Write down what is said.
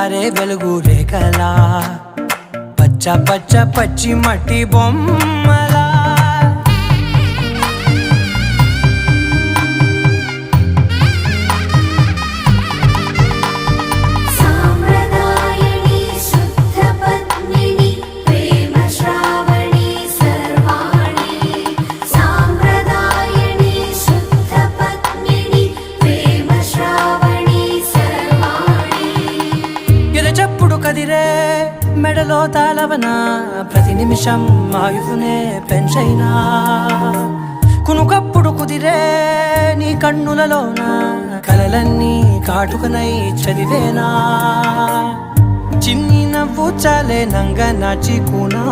జారే వెలుగు రేఖలా పచ్చ పచ్చ పచ్చి మట్టి బొమ్మలా చెప్పుడు కదిరే మెడలో తాళవన ప్రతి నిమిషం ఆయుధునే పెంచైనా కునుకప్పుడు కుదిరే నీ కన్నులలోన కలలన్నీ కాటుకనై చదివేనా చిన్ని నవ్వు చాలే నంగ నాచి కూనా